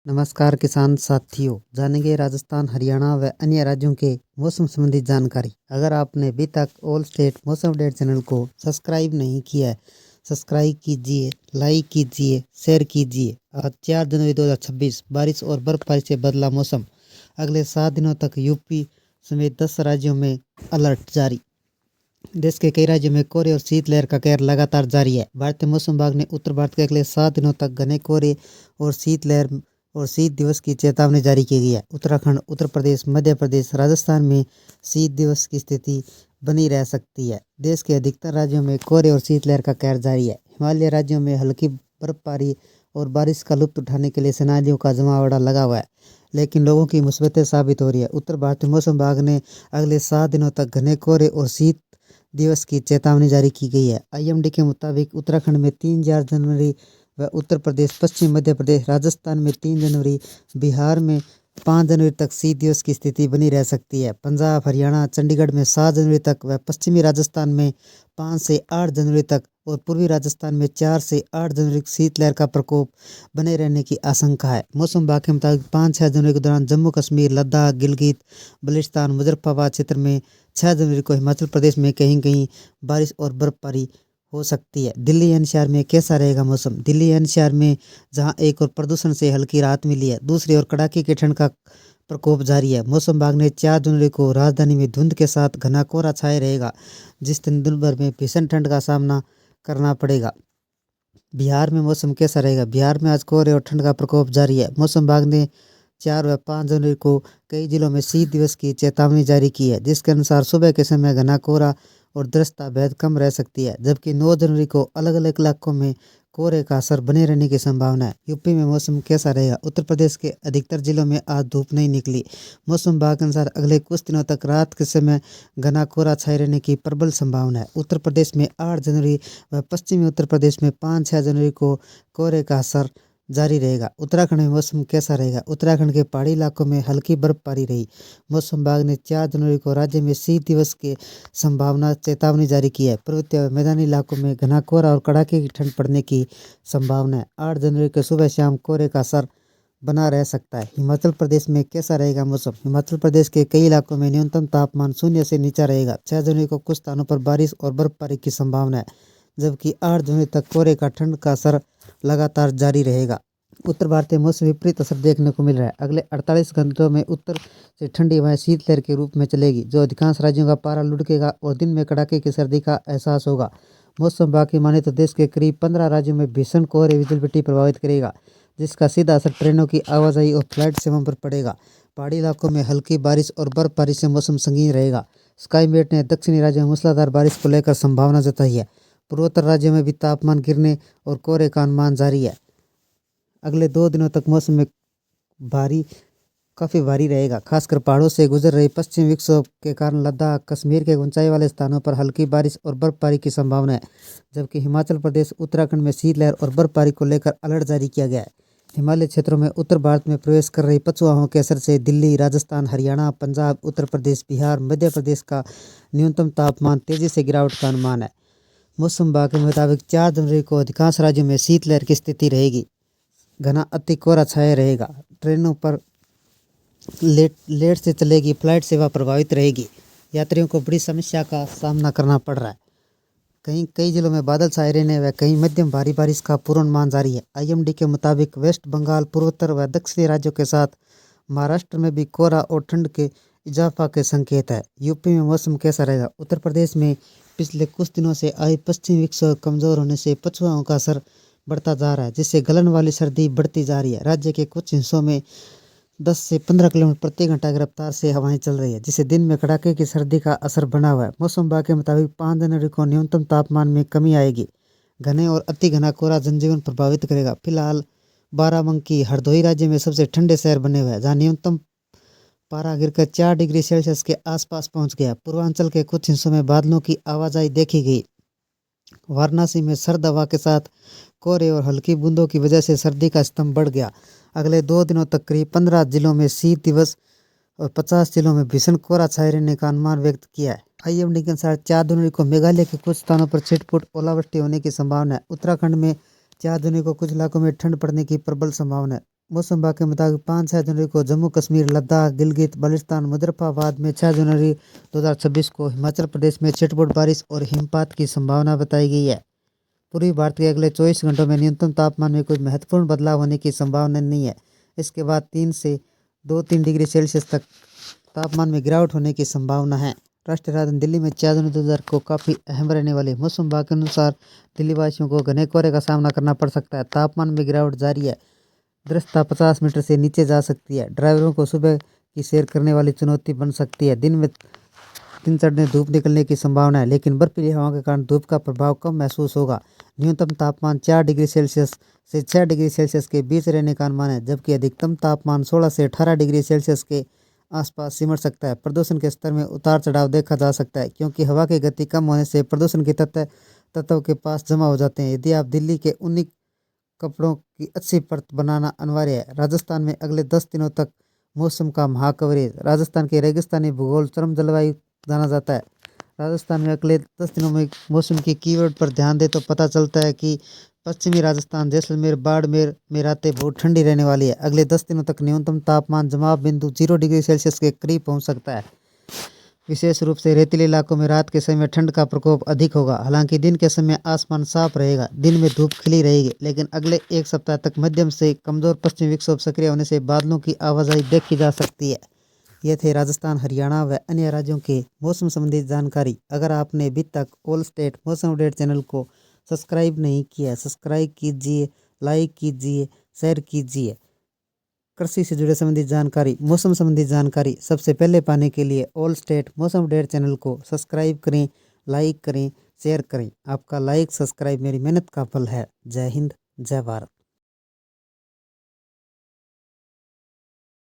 नमस्कार किसान साथियों, जानेंगे राजस्थान, हरियाणा व अन्य राज्यों के मौसम संबंधी जानकारी। अगर आपने अभी तक ऑल स्टेट मौसम अपडेट चैनल को सब्सक्राइब नहीं किया है, सब्सक्राइब कीजिए, लाइक कीजिए, शेयर कीजिए। आज 4 जनवरी 2026 बारिश और बर्फबारी से बदला मौसम। अगले 7 दिनों तक यूपी समेत 10 राज्यों में अलर्ट जारी। देश के कई राज्यों में कोहरे और शीतलहर का कहर लगातार जारी है। भारतीय मौसम विभाग ने उत्तर भारत के अगले 7 दिनों तक घने कोहरे और शीतलहर और शीत दिवस की चेतावनी जारी की गई है। उत्तराखंड, उत्तर प्रदेश, मध्य प्रदेश, राजस्थान में शीत दिवस की स्थिति बनी रह सकती है। देश के अधिकतर राज्यों में कोहरे और शीतलहर का कहर जारी है। हिमालय राज्यों में हल्की बर्फबारी और बारिश का लुत्फ उठाने के लिए सैलानियों का जमावड़ा लगा हुआ है, लेकिन लोगों की मुसीबतें साबित हो रही है। उत्तर भारतीय मौसम विभाग ने अगले 7 दिनों तक घने कोहरे और शीत दिवस की चेतावनी जारी की गई है। आईएमडी के मुताबिक उत्तराखंड में 3-4 जनवरी व उत्तर प्रदेश, पश्चिम मध्य प्रदेश, राजस्थान में 3 जनवरी, बिहार में 5 जनवरी तक शीत दिवस की स्थिति बनी रह सकती है। पंजाब, हरियाणा, चंडीगढ़ में 7 जनवरी तक व पश्चिमी राजस्थान में 5 से 8 जनवरी तक और पूर्वी राजस्थान में 4 से 8 जनवरी शीतलहर का प्रकोप बने रहने की आशंका है। मौसम विभाग के मुताबिक 5-6 जनवरी के दौरान जम्मू कश्मीर, लद्दाख, गिलगित बल्तिस्तान, मुजफ्फराबाद क्षेत्र में, 6 जनवरी को हिमाचल प्रदेश में कहीं कहीं बारिश और बर्फबारी हो सकती है। दिल्ली एनसीआर में कैसा रहेगा मौसम? दिल्ली एनसीआर में जहां एक और प्रदूषण से हल्की राहत मिली है, दूसरी ओर कड़ाके की ठंड का प्रकोप जारी है। मौसम विभाग ने 4 जनवरी को राजधानी में धुंध के साथ घना कोहरा छाए रहेगा, जिस दिन भर में भीषण ठंड का सामना करना पड़ेगा। बिहार में मौसम कैसा रहेगा? बिहार में आज कोहरे और ठंड का प्रकोप जारी है। मौसम विभाग ने 4 व 5 जनवरी को कई जिलों में शीत दिवस की चेतावनी जारी की है, जिसके अनुसार सुबह के समय घना कोहरा और दृश्यता बेहद कम रह सकती है, जबकि 9 जनवरी को अलग अलग इलाकों में कोहरे का असर बने रहने की संभावना है। यूपी में मौसम कैसा रहेगा? उत्तर प्रदेश के अधिकतर जिलों में आज धूप नहीं निकली। मौसम विभाग के अनुसार अगले कुछ दिनों तक रात के समय घना कोहरा छाए रहने की प्रबल संभावना है। उत्तर प्रदेश में 8 जनवरी व पश्चिमी उत्तर प्रदेश में 5-6 जनवरी को कोहरे का असर जारी रहेगा। उत्तराखंड में मौसम कैसा रहेगा? उत्तराखंड के पहाड़ी इलाकों में हल्की बर्फबारी रही। मौसम विभाग ने 4 जनवरी को राज्य में शीत दिवस की संभावना चेतावनी जारी की है। पर्वतीय व मैदानी इलाकों में घना कोहरा और कड़ाके की ठंड पड़ने की संभावना है। 8 जनवरी को सुबह शाम कोहरे का असर बना रह सकता है। हिमाचल प्रदेश में कैसा रहेगा मौसम? हिमाचल प्रदेश के कई इलाकों में न्यूनतम तापमान 0 से नीचा रहेगा। 6 जनवरी को कुछ स्थानों पर बारिश और बर्फबारी की संभावना है, जबकि 8 जनवरी तक कोहरे का ठंड का असर लगातार जारी रहेगा। उत्तर भारतीय मौसम विपरीत असर देखने को मिल रहा है। अगले 48 घंटों में उत्तर से ठंडी हवाएं शीतलहर के रूप में चलेगी, जो अधिकांश राज्यों का पारा लुढ़केगा और दिन में कड़ाके की सर्दी का एहसास होगा। मौसम विभाग की माने तो देश के करीब 15 राज्यों में भीषण कोहरे विजिबिलिटी प्रभावित करेगा, जिसका सीधा असर ट्रेनों की आवाजाही और फ्लाइट सेवाओं पर पड़ेगा। पहाड़ी इलाकों में हल्की बारिश और बर्फबारी से मौसम संगीन रहेगा। स्काईमेट ने दक्षिणी राज्यों में मूसलाधार बारिश को लेकर संभावना जताई है। पूर्वोत्तर राज्यों में भी तापमान गिरने और कोहरे का अनुमान जारी है। अगले 2 दिनों तक मौसम में काफ़ी भारी रहेगा, खासकर पहाड़ों से गुजर रही पश्चिमी विक्षोभ के कारण लद्दाख, कश्मीर के ऊंचाई वाले स्थानों पर हल्की बारिश और बर्फबारी की संभावना है, जबकि हिमाचल प्रदेश, उत्तराखंड में शीतलहर और बर्फबारी को लेकर अलर्ट जारी किया गया है। हिमालय क्षेत्रों में उत्तर भारत में प्रवेश कर रही पछुआ हवाओं के असर से दिल्ली, राजस्थान, हरियाणा, पंजाब, उत्तर प्रदेश, बिहार, मध्य प्रदेश का न्यूनतम तापमान तेजी से गिरावट का अनुमान है। मौसम विभाग के मुताबिक 4 जनवरी को अधिकांश राज्यों में शीतलहर की स्थिति रहेगी। घना अति कोहरा छाया रहेगा। ट्रेनों पर लेट से चलेगी, फ्लाइट सेवा प्रभावित रहेगी। यात्रियों को बड़ी समस्या का सामना करना पड़ रहा है। कई जिलों में बादल छाए रहने व कहीं मध्यम भारी बारिश का पूर्वानुमान जारी है। आईएमडी के मुताबिक वेस्ट बंगाल, पूर्वोत्तर व दक्षिणी राज्यों के साथ महाराष्ट्र में भी कोहरा और ठंड के इजाफा के संकेत है। यूपी में मौसम कैसा रहेगा? उत्तर प्रदेश में पिछले कुछ दिनों से आई पश्चिमी विक्षोभ कमजोर होने से पछुआओं का असर बढ़ता जा रहा है, जिससे गलन वाली सर्दी बढ़ती जा रही है। राज्य के कुछ हिस्सों में 10 से 15 किलोमीटर प्रति घंटा की रफ्तार से हवाएं चल रही है, जिससे दिन में कड़ाके की सर्दी का असर बना हुआ है। मौसम विभाग के मुताबिक 5 जनवरी को न्यूनतम तापमान में कमी आएगी। घने और अति घना कोहरा जनजीवन प्रभावित करेगा। फिलहाल बाराबंकी, हरदोई राज्य में सबसे ठंडे शहर बने हुए हैं, जहाँ न्यूनतम पारा गिरकर 4 डिग्री सेल्सियस के आसपास पहुंच गया। पूर्वांचल के कुछ हिस्सों में बादलों की आवाजाही देखी गई। वाराणसी में सर्द हवा के साथ कोहरे और हल्की बूंदों की वजह से सर्दी का स्तर बढ़ गया। अगले 2 दिनों तक करीब 15 जिलों में शीत दिवस और 50 जिलों में भीषण कोहरा छाए रहने का अनुमान व्यक्त किया है। आईएमडी के अनुसार 4 जनवरी को मेघालय के कुछ स्थानों पर छिटपुट ओलावृष्टि होने की संभावना है। उत्तराखंड में 4 जनवरी को कुछ इलाकों में ठंड पड़ने की प्रबल संभावना है। मौसम विभाग के मुताबिक 5-6 जनवरी को जम्मू कश्मीर, लद्दाख, गिलगित बाल्टिस्तान, मुजफ्फराबाद में 6 जनवरी 2026 को हिमाचल प्रदेश में छिटपुट बारिश और हिमपात की संभावना बताई गई है। पूर्वी भारत के अगले 24 घंटों में न्यूनतम तापमान में कोई महत्वपूर्ण बदलाव होने की संभावना नहीं है। इसके बाद 3 से 2-3 डिग्री सेल्सियस तक तापमान में गिरावट होने की संभावना है। राष्ट्रीय राजधानी दिल्ली में 4 जनवरी 2000 को काफ़ी अहम रहने वाली मौसम विभाग के अनुसार दिल्ली वासियों को घने कोहरे का सामना करना पड़ सकता है। तापमान में गिरावट जारी है। दृश्यता 50 मीटर से नीचे जा सकती है। ड्राइवरों को सुबह की सैर करने वाली चुनौती बन सकती है। दिन में दिन चढ़ने धूप निकलने की संभावना है, लेकिन बर्फीली हवाओं के कारण धूप का प्रभाव कम महसूस होगा। न्यूनतम तापमान 4 डिग्री सेल्सियस से 6 डिग्री सेल्सियस के बीच रहने का अनुमान है, जबकि अधिकतम तापमान 16 से 18 डिग्री सेल्सियस के आसपास सिमट सकता है। प्रदूषण के स्तर में उतार चढ़ाव देखा जा सकता है, क्योंकि हवा की गति कम होने से प्रदूषण के तत्व के पास जमा हो जाते हैं। यदि आप दिल्ली के ऊनी कपड़ों की अच्छी परत बनाना अनिवार्य है। राजस्थान में अगले 10 दिनों तक मौसम का महाकवरेज। राजस्थान के रेगिस्तानी भूगोल चरम जलवायु जाना जाता है। राजस्थान में अगले 10 दिनों में मौसम की कीवर्ड पर ध्यान दे तो पता चलता है कि पश्चिमी राजस्थान, जैसलमेर, बाड़मेर में रातें बहुत ठंडी रहने वाली है। अगले 10 दिनों तक न्यूनतम तापमान जमाव बिंदु 0 डिग्री सेल्सियस के करीब पहुंच सकता है। विशेष रूप से रेतीले इलाकों में रात के समय ठंड का प्रकोप अधिक होगा। हालांकि दिन के समय आसमान साफ रहेगा, दिन में धूप खिली रहेगी, लेकिन अगले एक सप्ताह तक मध्यम से कमजोर पश्चिमी विक्षोभ सक्रिय होने से बादलों की आवाजाही देखी जा सकती है। ये थे राजस्थान, हरियाणा व अन्य राज्यों के मौसम संबंधी जानकारी। अगर आपने अभी तक ऑल स्टेट मौसम अपडेट चैनल को सब्सक्राइब नहीं किया है, सब्सक्राइब कीजिए, लाइक कीजिए, शेयर कीजिए। कृषि से जुड़े संबंधी जानकारी, मौसम संबंधी जानकारी सबसे पहले पाने के लिए ऑल स्टेट मौसम अपडेट चैनल को सब्सक्राइब करें, लाइक करें, शेयर करें। आपका लाइक सब्सक्राइब मेरी मेहनत का फल है। जय हिंद, जय भारत।